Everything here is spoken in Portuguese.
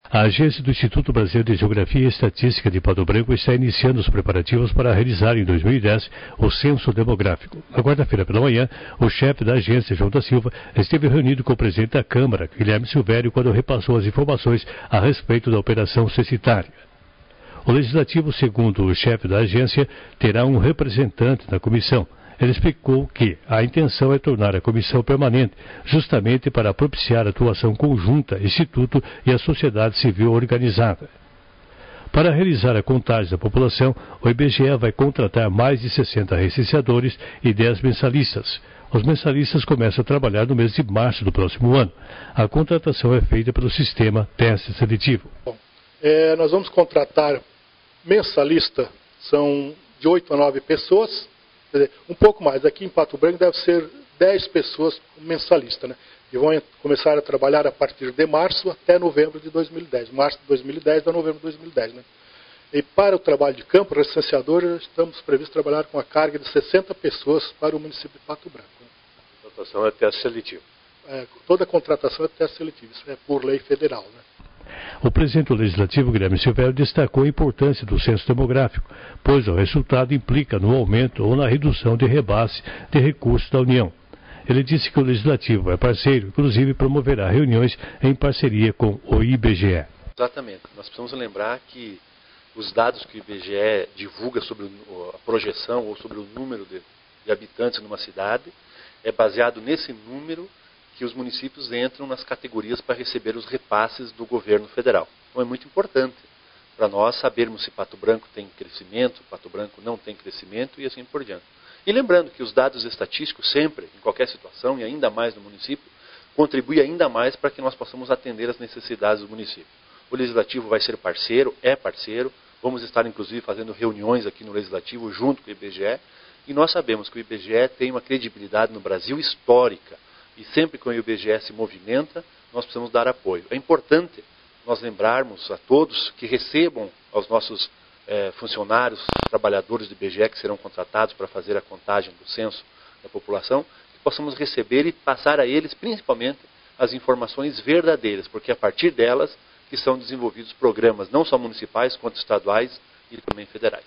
A agência do Instituto Brasileiro de Geografia e Estatística de Pato Branco está iniciando os preparativos para realizar em 2010 o censo demográfico. Na quarta-feira pela manhã, o chefe da agência, João da Silva, esteve reunido com o presidente da Câmara, Guilherme Silvério, quando repassou as informações a respeito da operação censitária. O Legislativo, segundo o chefe da agência, terá um representante na comissão. Ele explicou que a intenção é tornar a comissão permanente, justamente para propiciar a atuação conjunta, Instituto e a sociedade civil organizada. Para realizar a contagem da população, o IBGE vai contratar mais de 60 recenseadores e 10 mensalistas. Os mensalistas começam a trabalhar no mês de março do próximo ano. A contratação é feita pelo sistema teste seletivo. Nós vamos contratar mensalista, são de 8 a 9 pessoas. Um pouco mais, aqui em Pato Branco deve ser 10 pessoas mensalista, né? E vão começar a trabalhar a partir de março até novembro de 2010. Março de 2010 a novembro de 2010, né? E para o trabalho de campo, recenseador, estamos previstos trabalhar com a carga de 60 pessoas para o município de Pato Branco. Né? A contratação é teste seletivo. Toda a contratação é teste seletivo, isso é por lei federal, né? O presidente do Legislativo, Guilherme Silvério, destacou a importância do censo demográfico, pois o resultado implica no aumento ou na redução de repasse de recursos da União. Ele disse que o Legislativo é parceiro, inclusive promoverá reuniões em parceria com o IBGE. Exatamente. Nós precisamos lembrar que os dados que o IBGE divulga sobre a projeção ou sobre o número de habitantes numa cidade é baseado nesse número que os municípios entram nas categorias para receber os repasses do governo federal. Então é muito importante para nós sabermos se Pato Branco tem crescimento, Pato Branco não tem crescimento e assim por diante. E lembrando que os dados estatísticos sempre, em qualquer situação e ainda mais no município, contribuem ainda mais para que nós possamos atender as necessidades do município. O Legislativo vai ser parceiro, é parceiro, vamos estar inclusive fazendo reuniões aqui no Legislativo junto com o IBGE e nós sabemos que o IBGE tem uma credibilidade no Brasil histórica. E sempre que o IBGE se movimenta, nós precisamos dar apoio. É importante nós lembrarmos a todos que recebam aos nossos funcionários, trabalhadores do IBGE que serão contratados para fazer a contagem do censo da população, que possamos receber e passar a eles principalmente as informações verdadeiras, porque é a partir delas que são desenvolvidos programas não só municipais, quanto estaduais e também federais.